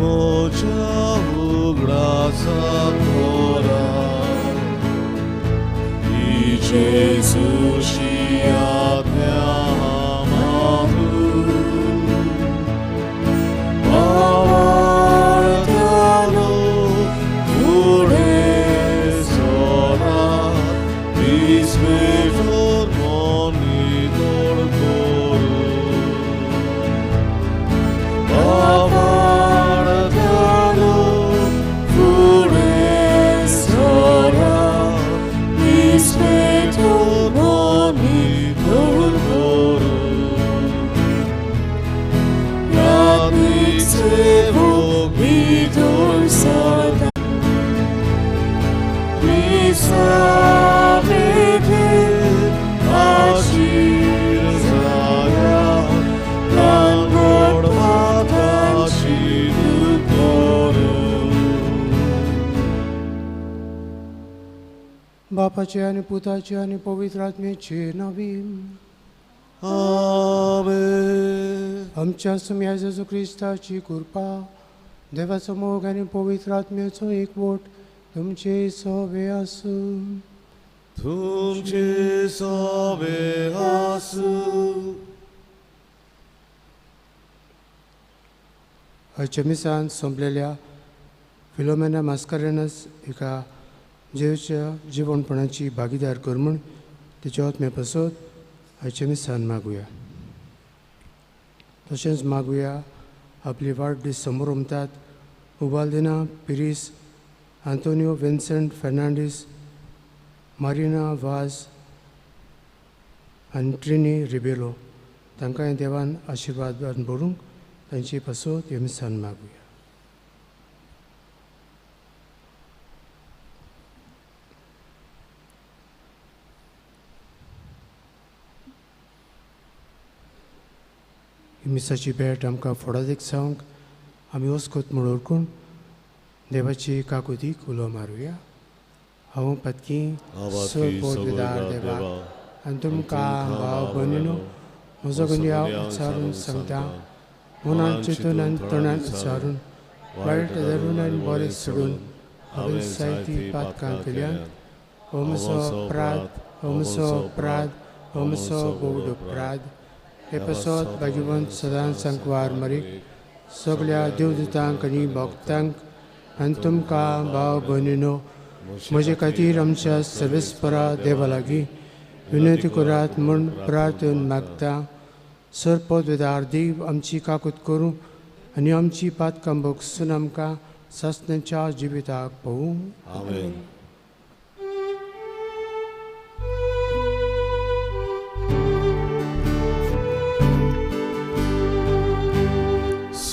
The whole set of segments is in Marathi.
voce graça fora e Jesus te até amado aguardando por exora bismetor monitor coro aguardando por exora bismetor monitor coro Yadnik sevo vidor sada Visavete Ashiraya Langor Vatashi Dukoru बापाचे आणि पुताचे आणि पवित्र आत्म्याचे नावे Amen. आमच्या सम्या जेजू ख्रिस्ताची कृपा देवाचा मोग आणि पवित्र आत्म्याचो एकवट तुमचे सवे आसूं तुमचे सवे आसूं आजच्या मिसान संपलेल्या फिलोमेना मास्कारेनस एका जेवच्या जिवणपणाची भागीदार कर म्हूण तिच्या आत्म्या पासत आजच्या मिसान मागुया. तशेंच मागुया आपली वाडदीस समोर उमतात उबाल्दिना पिरीस, आंतोनियो विन्सेंट फेर्नांडीस, मारिना वाज आनी ट्रिनी रिबेलो तांकांय देवान आशिर्वाद भरूंक तांची पासत ह्या मिसान मागुया. ही मिसाची भेट आमकां फुडाराक जावंक आमी वचकत म्हूण ओळखून देवाची काकुतीक उलो मारुया. हांव पत्की सोददार देवा आनी तुमकां भाव भयणीनो म्हजो गुन्यांव हांव उच्चारून सांगता. मनान चिंतून आनी तोंडान उच्चारून वायट धरून आनी बरें सोडून हांवें जायतीं पातकां केल्यान हो म्हजो अपराध, हो म्हजो अपराध, हो म्हजो बोड अपराध. हे पासत भाग्यवंत सदांच सांकवार मारीक सगळ्या देवदूतांक आनी भक्तांक आनी तुमकां भाव भयणीनो म्हजे खातीर आमच्या सर्वेस्परा देवा लागीं विनंती करात म्हूण प्रार्थन मागता. सरपदवेदार देव आमची काकूत करूं आनी आमची पातकां भोगसून आमकां सासणेच्या जिविताक पळोवं. आमेन.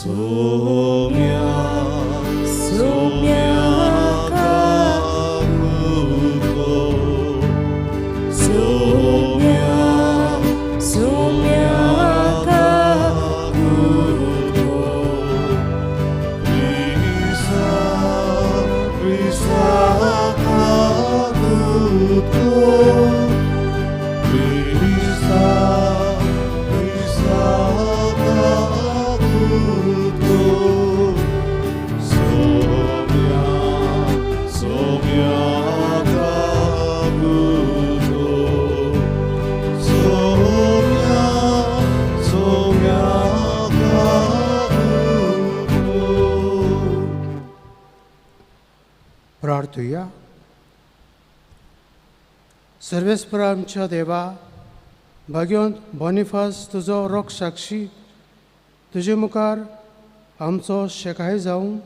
Somia, somia karuko, somia, somia karuko. Krista, Krista karuko. Krista, Krista karuko. Somia, somia karuko. Somia, somia karuko. प्रार्थुया. सर्वेस्परा आमच्या देवा, भाग्यवंत बॉनिफास तुजो रोख साक्षी तुजे मुखार आमचो शेकाय जावं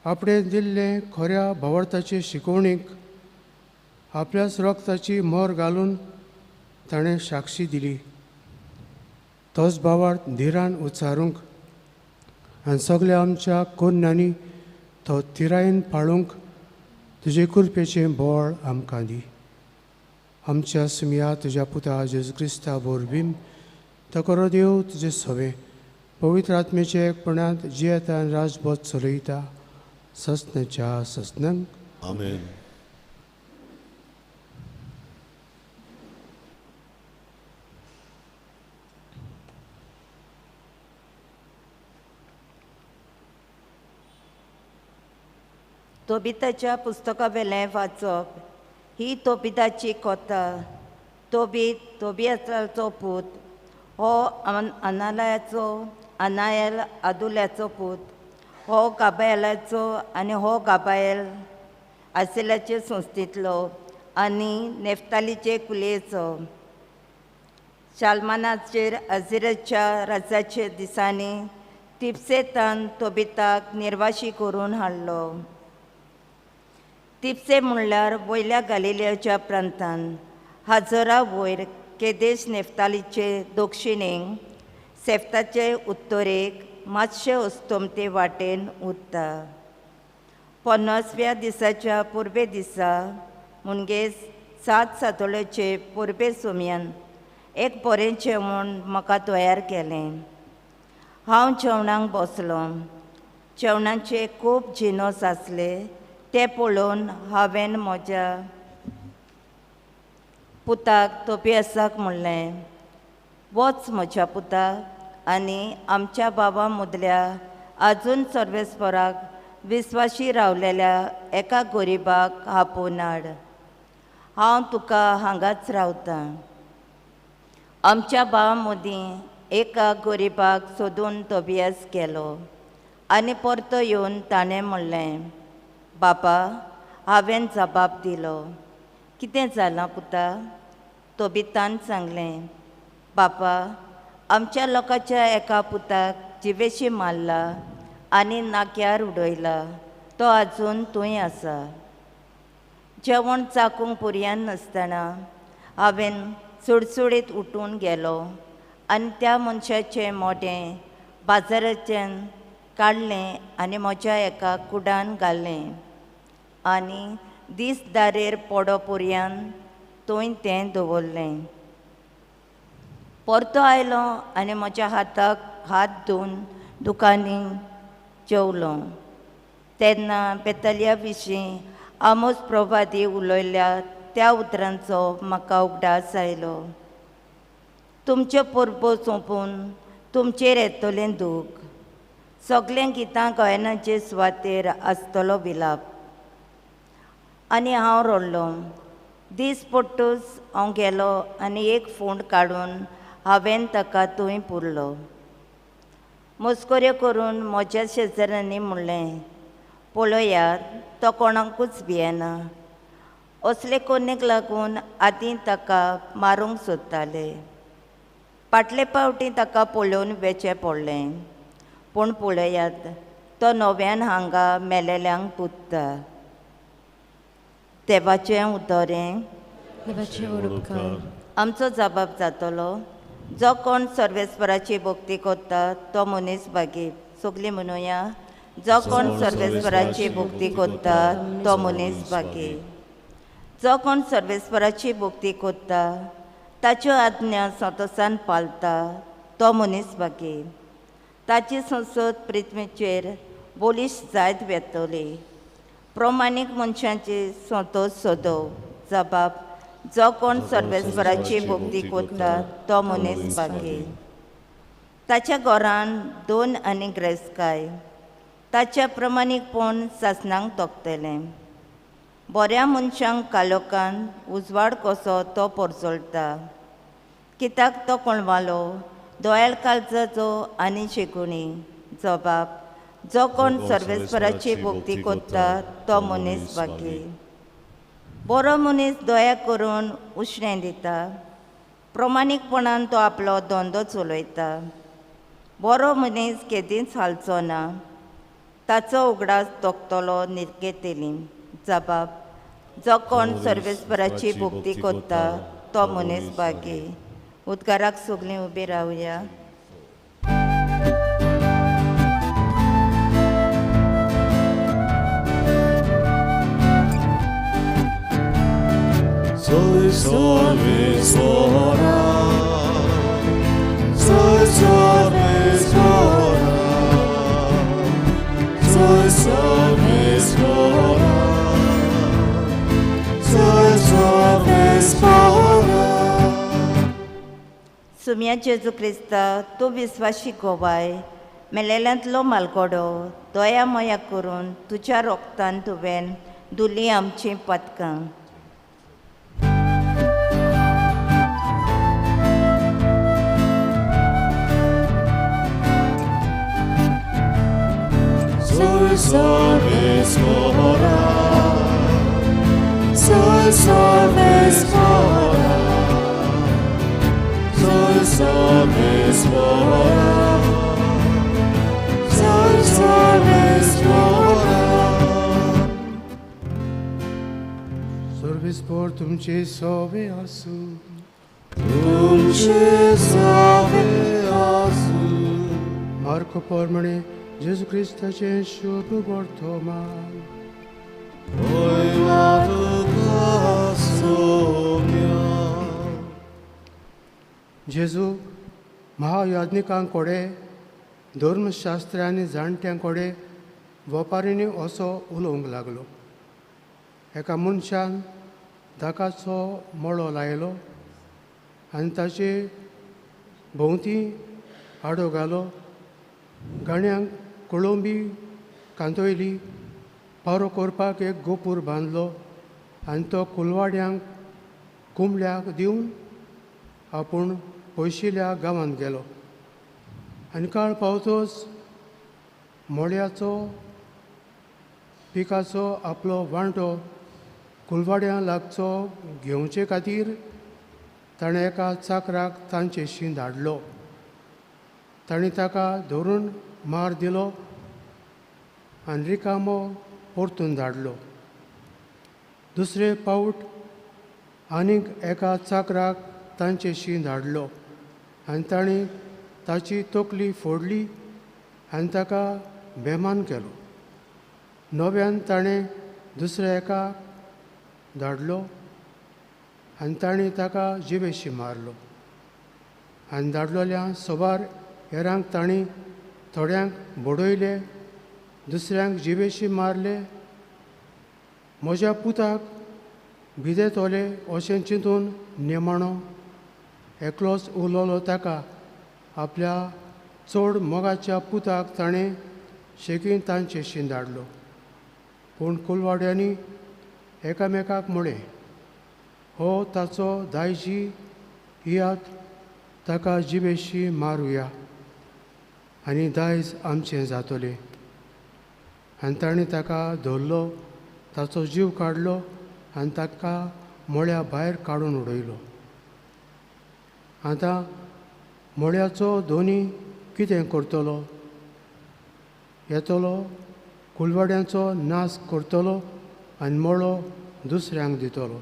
आपणे दिल्ले खऱ्या भावार्थाचे शिकवणीक आपल्याच रोगताची मोर घालून ताणें साक्षी दिली. तोच भावार्थ धिरान उच्चारूंक आनी सगळ्या आमच्या कोन्यांनी तो तिरायेन पाळूंक तुजे कृपेचें बळ आमकां दी. आमच्या सुमया तुज्या पुता जेजू क्रिस्ता वरवीं तकरो देव तुजे सवे पवित्र आत्म्याच्या एकपणांत जियेता आनी राजभोज चलयता ससनाच्या ससनांक. आमेन. तोबिताच्या पुस्तका वेलें वाचप ही तोबिताची कथा. तोबियाचो पूत हो अनायल आदुल्याचो पूत, हो गाबायलाचो आनी हो गाबायल आसिलाचे संस्थेंतलो आनी नेफ्तालीचे कुलेचो. शालमानाचेर अझिराच्या राजाचे दिसांनी तिप्सेतान तोबिताक निर्वाशी करून हाडलो. तिप्से म्हणल्यार वयल्या गालिलियाच्या प्रांतान हाजरा वयर केदेश नेफ्तालीचे दक्षिणेक, सेफ्ताचे उत्तरेक मातशे अस्तोमते वाटेन उरता. 50व्या दिसाच्या पुर्वे दिसा म्हणजे 7 सातोळ्याचे पुर्वे सोमयान एक बरें जेवण म्हाका तयार केलें. हांव जेवणाक बसलो. जेवणाचे खूब जिनस आसले. ते पळोवन हांवें म्हज्या पुताक तोबियासाक म्हणलें, वच म्हज्या पुता आनी आमच्या बाबा मदल्या आजून सर्वेस्पराक विस्वाशी रावलेल्या एका गरीबाक आपोवन हाड. हांव तुका हांगाच रावतां. आमच्या भावा मदीं एका गरीबाक सोदून तोबियास गेलो आनी परतो येवन ताणें म्हणलें, बाबा, हांवें जबाब दिलो. कितें जालां पुता? तोबितान सांगलें, बाबा, आमच्या लोकांच्या एका पुताक जिवेशी मारला आनी नाक्यार उडयला. तो आजून थंय आसा. जेवण चाकूंक पुरयान नासतना हांवें सुडसुडीत उठून गेलो आनी त्या मनशाचें मोढें बाजाराच्यान काडलें आनी म्हज्या एका कुडान घालें आनी दीस दारेर पडो पुरयान थंय तें दवरलें. परतो आयलो आनी म्हज्या हाताक हात धुवन दुकानी जेवलो. तेन्ना बेतालिया विशीं आमोस प्रभादी उलयल्या त्या उतरांचो म्हाका उगडास आयलो. तुमच्यो परबो सोंपून तुमचेर येतलें दूख. सगळें गितां गोंयाचे सुवातेर आसतलो विलाप. आनी हांव रडलो. दीस पडटूच हांव गेलो आनी एक फूंड काडून हांवें ताका थंय पुरलो. मस्कऱ्यो करून म्हज्या शेजाऱ्यांनी म्हणलें, पळयात, तो कोणाकूच भियेना. असले कोन्नेक लागून आदीं ताका मारूंक सोदताले. फाटले फावटी ताका पळोवन वेचें पडलें. पूण पळयात, तो नव्यान हांगा मेलेल्यांक पुजता. देवाचें उतोरें. देवाचे उपकार. आमचो जबाब जातलो, जो कोण सर्वेस्पराची भक्ती करता तो मनीस भागी. सगळीं म्हणुया, जो कोण सर्वेस्पराची भक्ती करता तो मनीस भागी. जो कोण सर्वेस्पराची भक्ती करता ताच्यो आज्ञा संतोशान पाळता तो मनीस भागी. ताची संसद पृथ्वीचेर बोलीश जायत वेतली. प्रमाणीक मनशांची संतोश सोदव. जबाब, जो कोण सर्वेस्पराची भक्ती करता तो मनीस भागी. ताच्या घरान 2 आनी ग्रेस्काय. ताच्या प्रमाणीकपण सासणांक तोखतलें. बऱ्या मनशांक कालोखान उजवाड कसो तो परजळटा. कित्याक तो कोणवालो, दोळ्याल काळजाचो आनी शिकुणी. जबाब, जो कोण सर्वेस्पराची भक्ती करता तो मनीस भागी. बरो मनीस दया करून उश्णें दिता. प्रमाणीकपणान तो आपलो धंदो चलयता. बरो मनीस केदींच हालचो ना. ताचो उगडास तोखतलो निर्गेतेली. जबाब, जो कोण सर्वेस्पराची भक्ती करता तो मनीस भागी. उद्गाराक सगळीं उबी रावया. Soy sorvesora, soy sorvesora, soy sorvesora, soy sorvesora. सुम्या जेजू क्रिस्ता, तूं विस्वाशी गोवाय मेलेल्यांतलो मालकोडो दोया मोया करून तुज्या रोगतान तुवें धुली आमचीं पदकां. Sol salves mora, Sol salves mora, sol salves mora, Sol salves mora. सर्विस्पोर तुमचे सोवे आसू. तुमचे सावे आसू. मार्को पोरमणे जेजू क्रिस्ताचे शुभ वर्तमान. Oila tuka somia. जेजू महायाज्ञिकांकडे धर्मशास्त्री जाणट्यांकडे वेपारींनी असो उलोवंक लागलो. एका मनशान धाकाचो मळो लायलो आनी ताचे भोंवती आडो घालो. गाण्यांक कोळंबी कांतोयली. पारो करपाक एक गोपूर बांदलो आनी तो कुलवाड्यांक कुंबड्याक दिवन आपूण पयशिल्ल्या गांवांत गेलो. आनी काळ पावतोच मोळ्याचो पिकाचो आपलो वांटो कुलवाड्यां लागचो घेवचे खातीर ताणें एका चाकराक तांचे शीं धाडलो. ताणें ताका धरून मार दिलो आनी रिकामो परतून धाडलो. दुसरे पावट आनीक एका चाकराक तांचे शीं धाडलो आनी ताणें ताची तकली फोडली आनी ताका बेमान केलो. नव्यान ताणें दुसऱ्या एका धाडलो आनी ताणें ताका जिवेशी मारलो. आनी धाडलोल्या सोबार हेरांक ताणीं थोड्यांक बडयले, दुसऱ्यांक जिवेशी मारले. म्हज्या पुताक भिदेतोले अशें चिंतून निमाणो एकलोच उरलोलो ताका आपल्या चड मोगाच्या पुताक ताणें शेकीन तांचे शीं धाडलो. पूण कुलवाड्यांनी एकामेकाक म्हळें, हो ताचो दायजी, याद ताका जिवेशी मारुया आनी दायज आमचें जातोलें. आनी ताणें ताका धरलो, ताचो जीव काडलो आनी ताका मोळ्या भायर काडून उडयलो. आतां मोळ्याचो धोनी कितें करतलो? येतलो, कुलवाड्यांचो नाश करतलो आनी मोळो दुसऱ्यांक दितलो.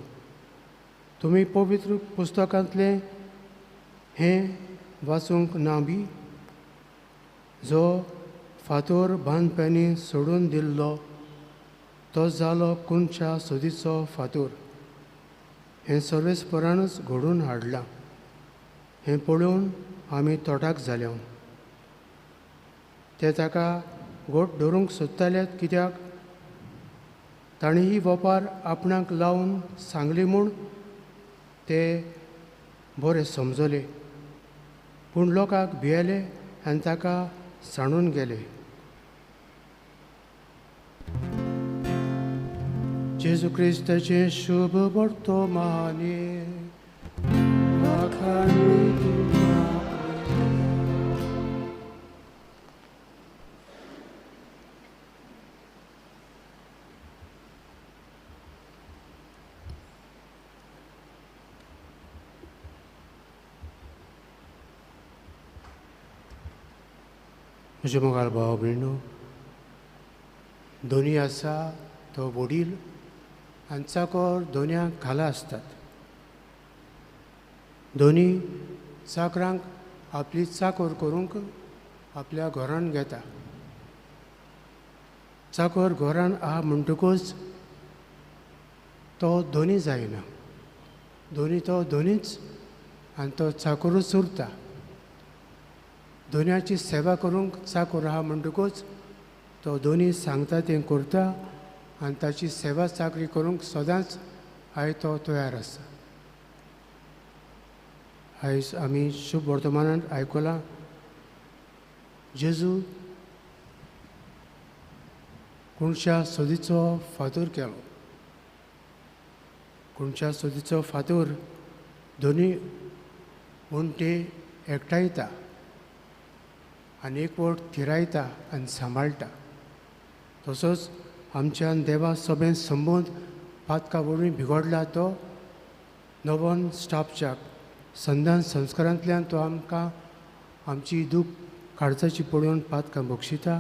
तुमी पवित्र पुस्तकांतलें हें वाचूंक ना बी? जो फातर बांदप्यांनी सोडून दिल्लो तो जालो कोणच्या सोदीचो फातर. हें सर्वेस्परानूच घडोवन हाडलां. हें पळोवन आमी तोटाक जाल्या. ते ताका गोट धरूंक सोदताले कित्याक ताणें ही वेपार आपणाक लावन सांगली म्हूण ते बरें समजले. पूण लोकांक भियेले आनी ताका सांडून गेले. जेजू क्रिस्ताचें शुभ वर्तमाने म्हजे मोगाल भाव भयणो, दोनी आसा तो वडील आनी चाकर दोनूयांक खाला आसतात. दोनी चाकरांक आपली चाकर करूंक आपल्या घरान घेता. चाकर घरान आहा म्हणटकूच तो दोनी जायना. दोनी तो दोनीच आनी तो चाकरूच उरता. दोनयाची सेवा करूंक चाकर आहा म्हणटकूच तो दोनी सांगता तें करता आनी ताची सेवा चाकरी करूंक सदांच आयज तो तयार आसा. आयज आमी शुभ वर्तमानांत आयकलां जेजू कोणच्या सोदीचो फातोर केलो. कोणच्या सोदीचो फातोर दोनी उंटे एकठांयता आनी एक वट थिरायता आनी सांबाळटा. तसोच आमच्यान देवा सोबें संबंद पातका वडून बिगडला तो नवोन स्टाफच्याक संदान संस्कारांतल्यान तो आमकां आमची दूख काळजाची पडून पातकां बक्षिता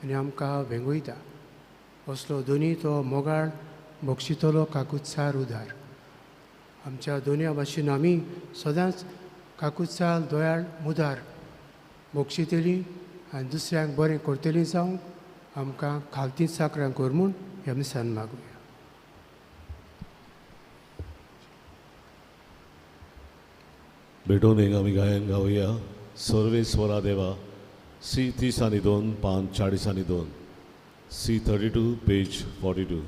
आनी आमकां वेंगयता. असलो दोनी तो मोगाळ बक्षितलो काकुत्सार उदार. आमच्या दोनया भाशेन आमी सदांच काकुत्साल दोयाळ मुदार बक्षितली आनी दुसऱ्यांक बरें करतलीं जावंक आमकां खालती साकरां कर म्हूण ह्या दिसान मागुया. भेटून एक आमी गायन गावया. सर्वेस्वरा देवा, C302 पान 40 C32 पेज 42.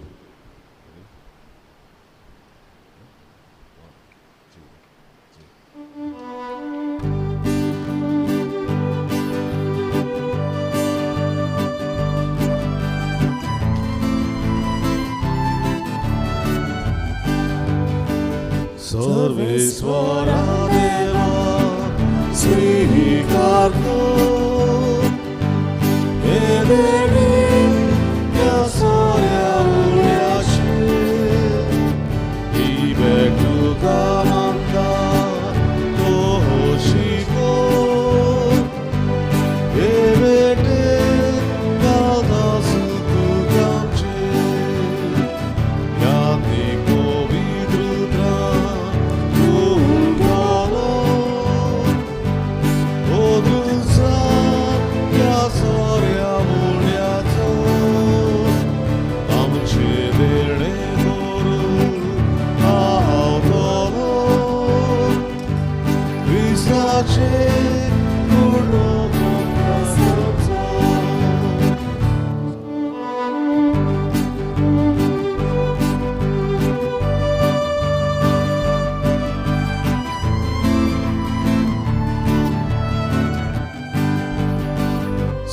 सर्वेस्वरा देवा, स्वीकार कर हे देणी या साऱ्या उण्याची. ही भेट तुका मागता तो शिको. हे भेटेक घालता सुख आमचे. याज्ञिक पवित्रता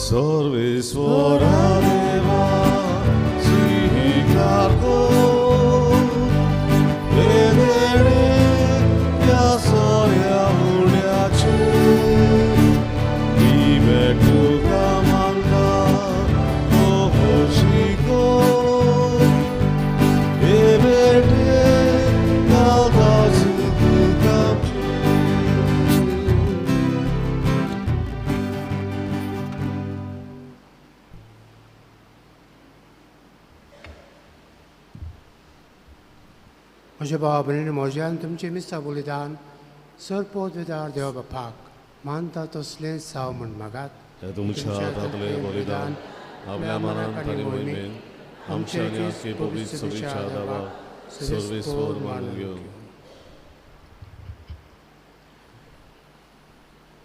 सर्वेस्वरा देवा, स्वीकार कर हे देणी या साऱ्या उण्याची. ही भेट तुका मागता तो शिको. हे भेटेक घालता सुख आमचे. म्हज्या भावा भयणी म्हज्यान तुमचें मिस्ता बलिदान सरपोत विदार देवा बापाक मानता तसलें साव म्हण मागात. हे तुमच्या हातांतले बलिदान आपल्या मनांत आनी मोहिमेन आमच्या आनी आख्खे पवित्र सभेच्या आदाराक सर्वेस्वर मानून घेवन.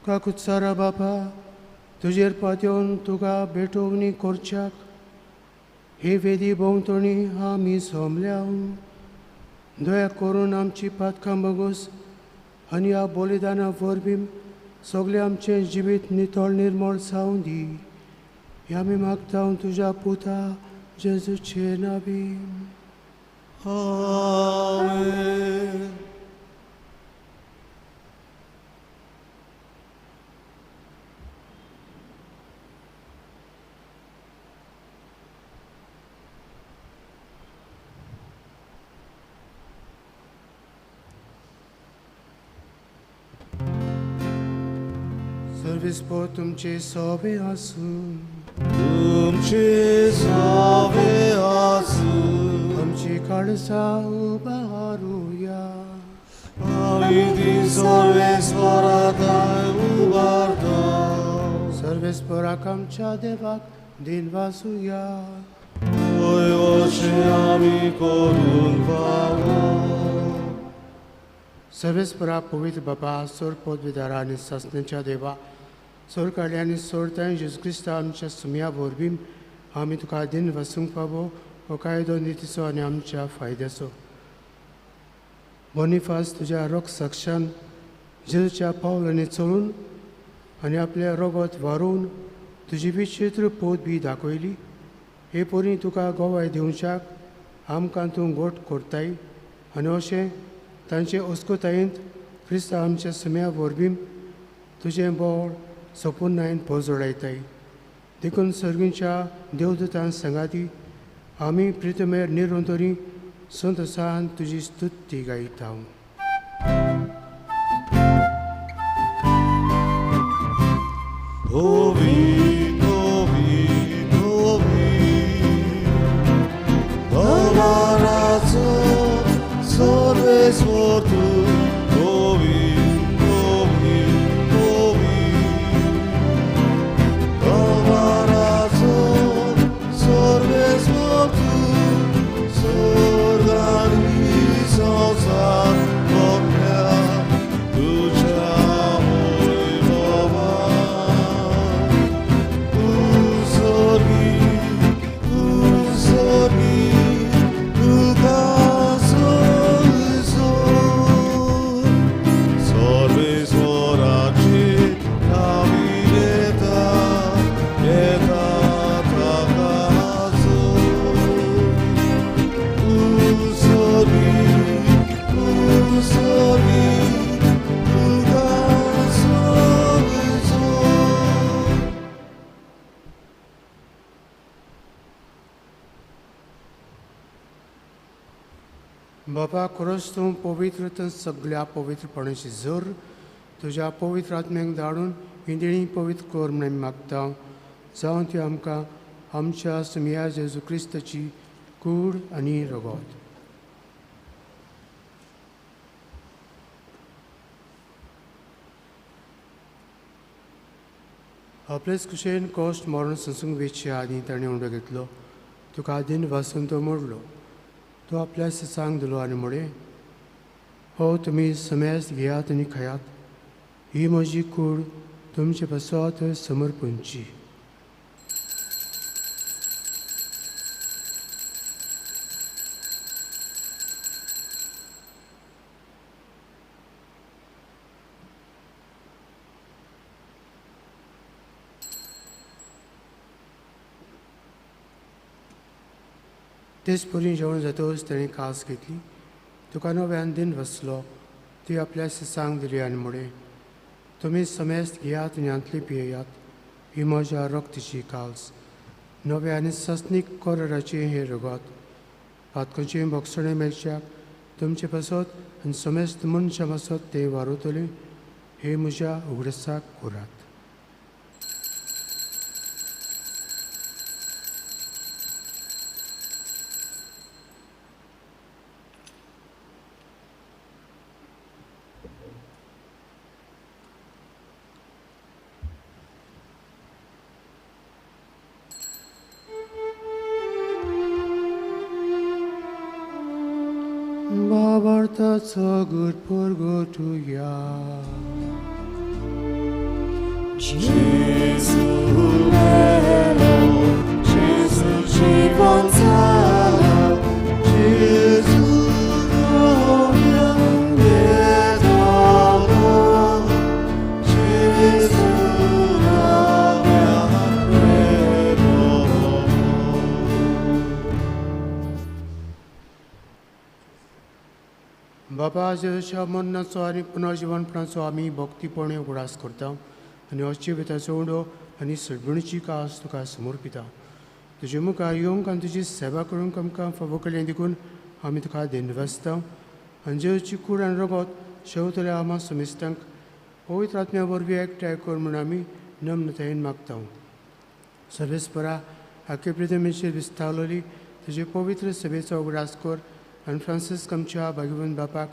काकुत्सारा बापा, तुजेर पातयेवन तुका भेटोवणी करच्याक हे वेदी भोंवतणी आमी सोमल्या. दया करून आमची पातकां बगूस आनी ह्या बलिदाना वरवीं सगळें आमचें जिवीत नितळ निर्मळ जावं दी. हें आमी मागता तुज्या पुता जेजूचे नांवीन. आमेन. सर्वेस्पर तुमचे सोबे आसून तुमचे सावे आसून आमची काळजां उबारूया. आमी ती सर्वेस्वराताय उबारता. सर्वेस्पराक आमच्या देवाक दिन वासुया. होय अशें आमी करून पावो. सर्वेस्परा पवित्र बापा सोरपोत विदारा आनी ससनेच्या देवा सोर काडले आनी सोडताय जेजू क्रिस्ता आमच्या सुम्या वरवीं आमी तुका दिन वसूंक पावो. हो कायदो नितीचो आनी आमच्या फायद्याचो. बोनिफास तुज्या रोग साक्षान जेजूच्या पावलांनी चलून आनी आपल्या रोगोत वारून तुजी विचित्र पोत बी दाखयली. हे पोरी तुका गोवाय दिवच्याक आमकां तूं गोठ करताय आनी अशें तांचे अस्कोतायेंत क्रिस्त आमच्या सम्या वरवीं तुजें बोळ सोपून नायन पोजोडायताय. देखून सर्गींच्या देवदूतान सांगाती आमी प्रितमेर निरंतरी संतोषान तुजी स्तुती गायता. Holy, holy, holy, Bavarazo, Sorves Vortu, holy, holy, holy, Bavarazo, Sorves Vortu, Sorganisos Amornia, Ducha बाबा खरोच तूं पवित्र तर सगळ्या पवित्रपणाची जोर तुज्या पवित्र आत्म्याक धाडून इंदिणी पवित्र कर म्हणून मागता. जावं ती आमकां आमच्या सुमया जेजू क्रिस्ताची कूड आनी रगत. आपलेच कुशेन कॉस्ट मरण संसूंक वेचचे आदी ताणें उंडो घेतलो. तुका आदीन वाचून तो मोडलो. तो आपल्या सांग दिलो आनी म्हळें हो तुमी समेस्त घेयात आनी खायात. ही म्हजी कूड तुमचे बसत समर्पणची. तेच परी जेवण जातच ताणें कास घेतली. तुका नव्यान दिन वसलो. ती आपल्या सांग दिली आनी म्हळें तुमी समेस्त घेयात आनी आंतली पियेयात. ही म्हज्या रक्ताची काल्स नव्या आनी सस्नीक कोराची हें रगत. पातकांचें भोगसणें मेळच्याक तुमचे बसत आनी समेस्त मनशां बसत तें वारयतलें. हे म्हज्या उगडसाक करात. Babartaca good purgatoria. Jesu melo, Jesu żywot calo, Jesu gloria wiadomo, Jesu gloria wiadomo. बाबा जेजूच्या मरणाचो आनी पुनर्जीवनपणाचो आमी भक्तीपणे उगडास करता आनी अश्चिविताचो उडो आनी सडबणीची कास तुका समर्पिता. तुजे मुखार येवंक आनी तुजी सेवा करूंक आमकां फावो केलें देखून आमी तुका दिनवसता. आनी जेजूची कूड आनी रगत शेवतल्या आमा समेस्तांक पवित्र आत्म्या वरवीं एकठांय कर म्हूण आमी नम्रतायेन मागता. सर्वेस्परा आख्खे पृथ्वीचेर विस्तारलेली तुजे पवित्र सभेचो उगडास कर आनी फ्रांसीस आमच्या भाग्यवन बापाक,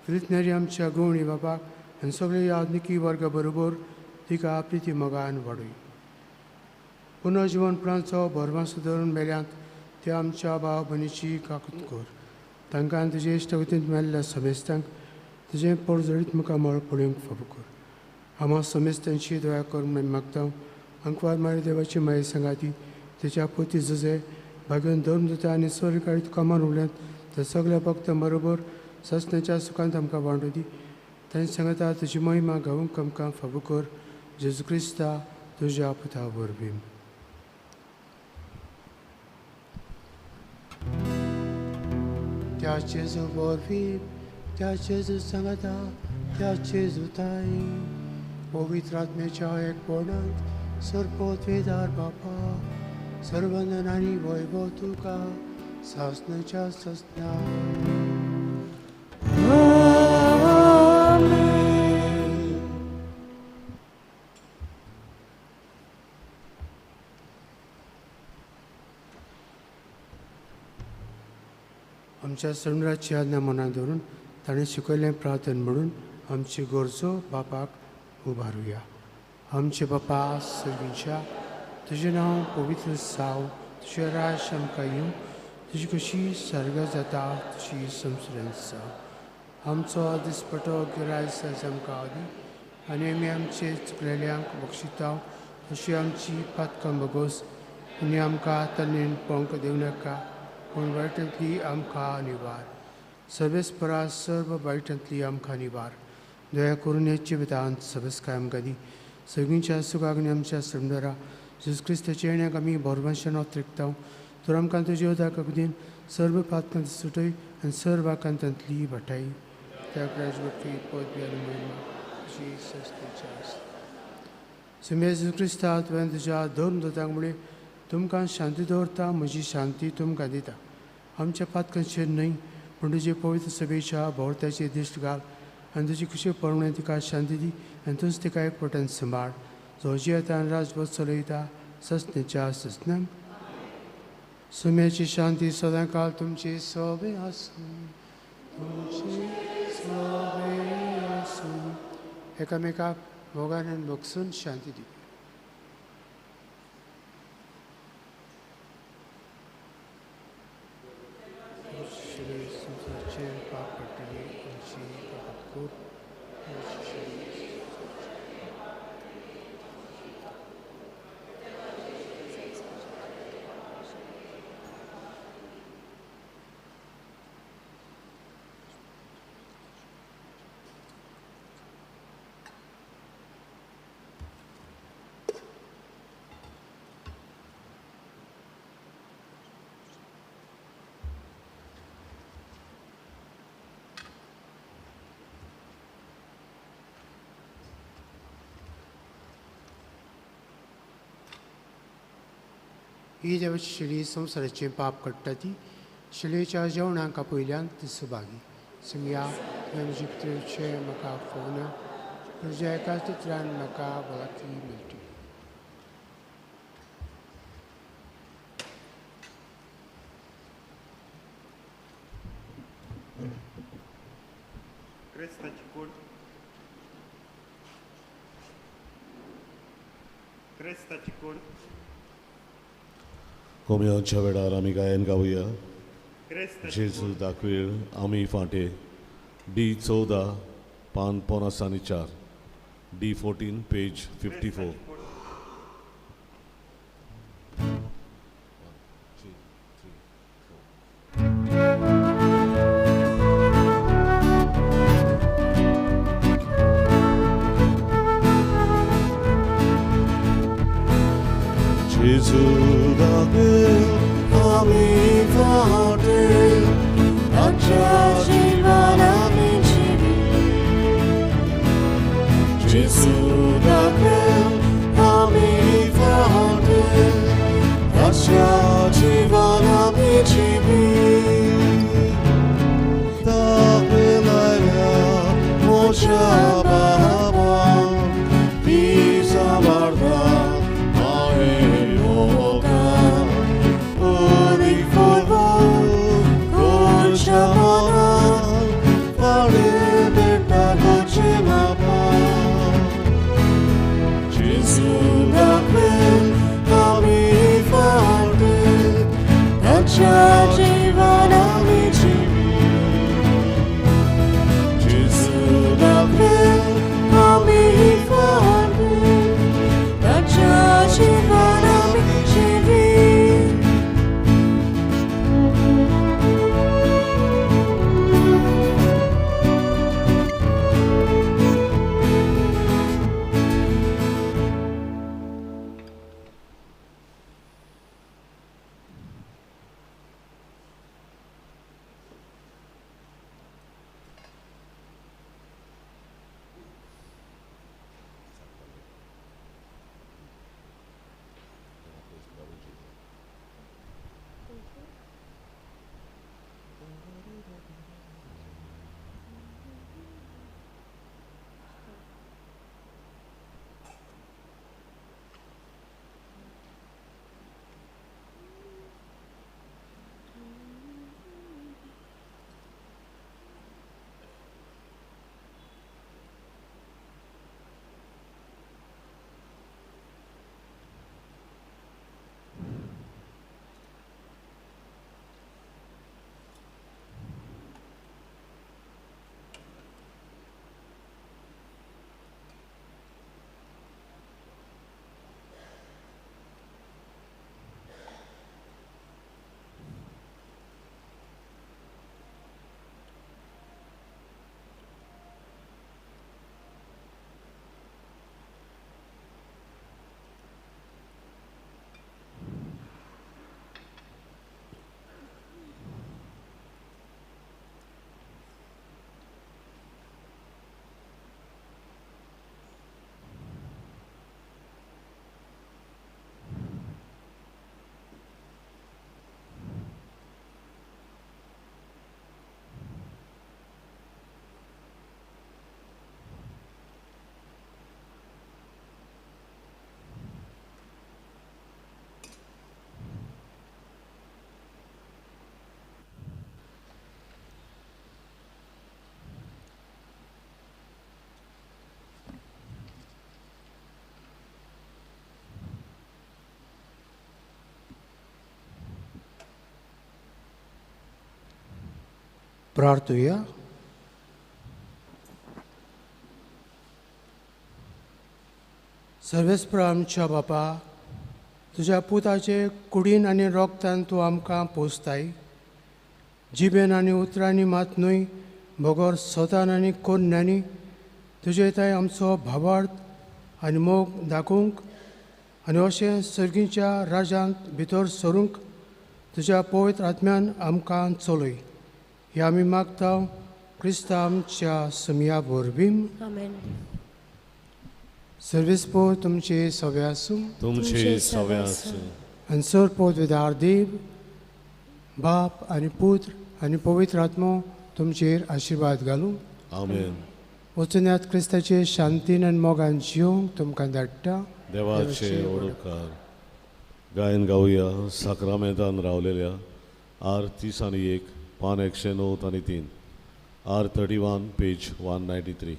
फिलिप आमच्या गवणी बापाक आनी सगळे यादनिकी वर्गा बरोबर तिका प्रिती मोगान वाडय. पुनर्जीवनपणाचो भरवंस धरून मेल्यांत ते आमच्या भाव भयणीची काकूत कर. तांकां तुजे इश्टगतींत मेल्ल्या समेस्तांक तुजें परजडीत मुखार मळ पळोवंक फावो कर. आमा समेस्तांची दया कर म्हणून मागता. अंकवार मारी देवाची माये सांगाती तेच्या पोती झुजे भाग्यवन धर्मदुता आनी स्वर्गाळी तुका मान उरल्यांत तर सगळ्या भक्तां बरोबर ससण्याच्या सुखांत आमकां वांटो दी. तांणी सांगता तुजी महिमा गावूंक आमकां फावो कर. जेजू क्रिस्ता तुझ्या पुता वरवीं त्या जेजू वरवीं त्या जेजू सांगता त्या जेजू ताई पवित्र आत्म्याच्या एकपणांत सर्पोद्वेदार बापा सर्वंदनांनी वैभव तुका सासणाच्या ससना आमच्या सणराची आज्ञा मनात धरून ताणें शिकयलें प्रार्थन म्हणून आमची गरजो बापाक उबारुया. आमचे बापा सर्वींच्या तुजें नांव पवित्र जावं, तुजें राज आमकां येवं, तुजी कशी सर्ग जाता तशी संवसारांत जावं. आमचो दिसपटो गिरायस आज आमकां दी आनी आमी आमचे चुकलेल्यांक बक्षिता तशी आमची पातकां बगोस आनी आमकां तन्नेन पोंक दिवं नाका पूण वायटांतली आमकां निवार. सर्वेस्परा सर्व वायटांतली आमकां निवार. दया करून हे जिवितांत सबस्काय आमकां दी. सगळींच्या सुखाक आनी आमच्या समंदरा जेजू क्रिस्ताच्या येण्याक आमी भरवंशान त्रिकतांव. तर आमकां तुज्या उदक दिन सर्व पातकांत सुटय आनी सर्व आकांतांतली वाटाय. त्या राजवटी पद आनी महिमा अशी संस्थेच्या सुमे जेजू क्रिस्ता तुवें तुज्या दोन दोतांक म्हळें तुमकां शांती दवरता, म्हजी शांती तुमकां दिता. आमच्या पातकांचेर न्हय पूण तुजे पवित्र सभेच्या भोवताचेर दिश्ट घाल आनी तुजी खुशी पळोवणे तिका शांती दी आनी तुज तिका एकवटान सांबाळ. जो जियेता आनी राजवट चलयता ससनेच्या ससनांक. सुम्याची शांती सदां काळ तुमची सोबे आसूं, तुमची सोबे आसूं. एकामेकाक मोगान आनी मोगसून शांती दी. ही देवाची शिडी संवसाराचें पाप काडटा ती. शिलेच्या जेवणाक पयल्यान ती सुभागी. संगया म्हजी पितृचे म्हाका फोवना तुज्या एका चित्रान म्हाका भलायकी मेळटी. क्रिस्ताची कूड क्रिस्ताची कूड कोमयांच्या वेळार आमी गायन गावया. क्रिस्ताची जेजू दाखवेळ आमी फाटे D14 पान 50 आनी 4 D14 page 54. Jesu daquel ami fatel acha jivana minchiri. Jesu daquel ami fatel acha jivana minchiri. Daquel aya mocha baba pisa barda. Judging प्रार्थूया. सर्वेस्पर आमच्या बापा, तुज्या पुताचे कुडीन आनी रोगतान तूं आमकां पोसताय. जिबेन आनी उतरांनी मात न्हय, बोगोर सोतान आनी कोन्यांनी तुजे थंय आमचो भावार्थ आनी मोग दाखोवंक आनी अशें सर्गीच्या राजांत भितर सरूंक तुज्या पवित्र आत्म्यान आमकां चलय. हें आमी मागता क्रिस्ता आमच्या समिया वरवीं. सर्वेस्पर तुमचे सवे आसूं. तुमचे सवे आसूं. आनी सर पदवीदार देव, बाप आनी पुत्र आनी पवित्र आत्मो तुमचेर आशिर्वाद घालूं. आमेन. वचून क्रिस्ताचे शांतीन आनी मोगान जिवंक तुमकां धाडटा. देवाचे ओडकार. गायन गावया साक्रामेंतान रावलेल्या आर 30 आनी 1 पान 109 आनी 3 आर 31 पेज 193.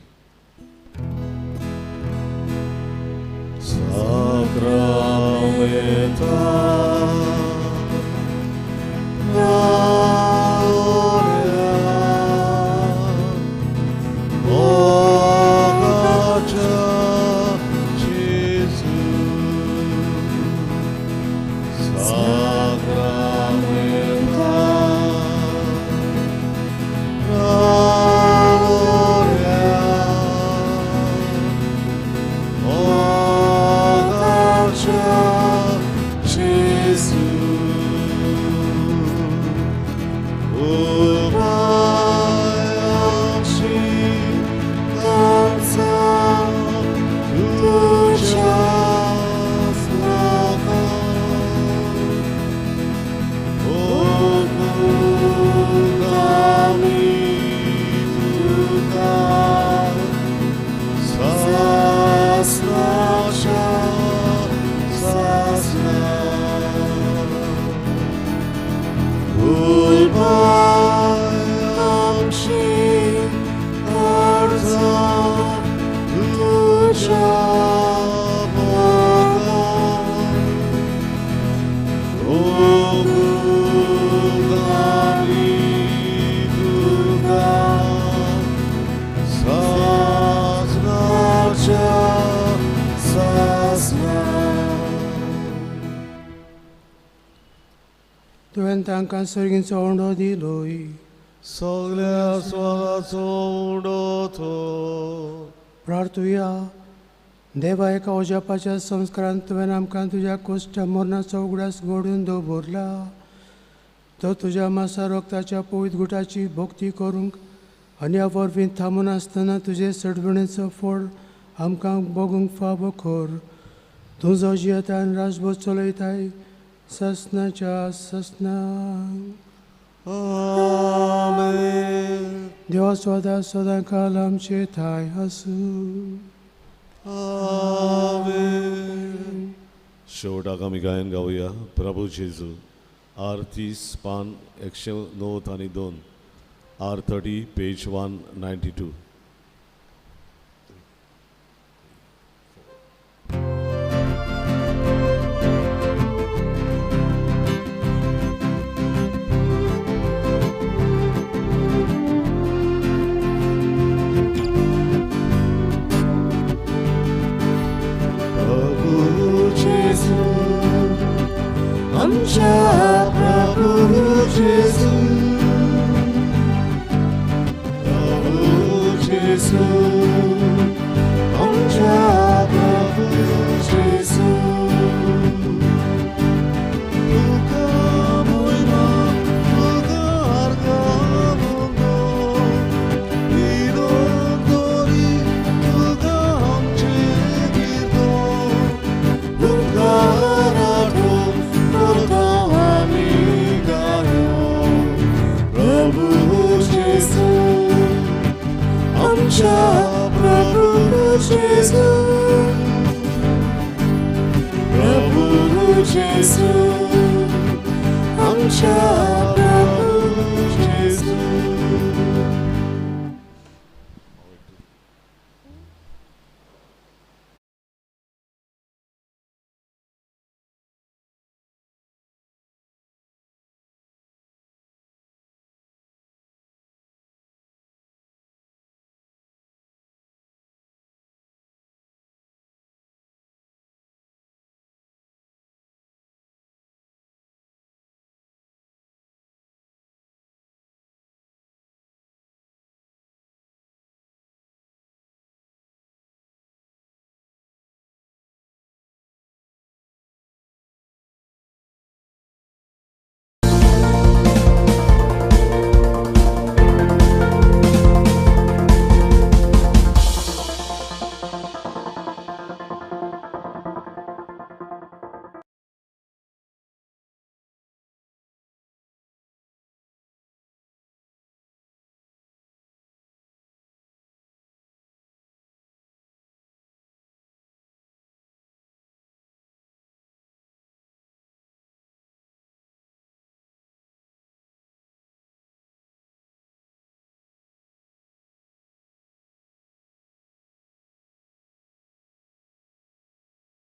तुवें तांकां सर्गीचो ओंडो दिलोय. सगल्या स्वागाचो उडो तो. प्रार्थुया. देवा, एका ओजापाच्या संस्कारांत तुवें आमकां तुज्या कोश्टा मरणाचो उगडास घडून दवरला. तो तुज्या मासा रोगताच्या पवित्र गुटाची भोक्ती करूंक आनी ह्या वरवीं थांबून आसतना तुजे सडवणेचो फळ आमकां बगूंक फावो कर. तूं जो जियेता आनी राजभर चलयताय ससनाच्या ससना. आमेन. देवा सदा सदां काल आमचे थाय आसूं. आमेन. शेवटाक आमी गायन गावया प्रभू जेजू आर 30 पान 109 आनी 2 आर 30 पेज 192. आमच्या प्रभू जेजू, प्रभू जेजू, आमच्या प्रभू जेजू. तुका महिमा, तुका अर्घ विनोद करी, तुका आमचे गितो. तुका आमच्या प्रभू जेजू, प्रभू जेजू.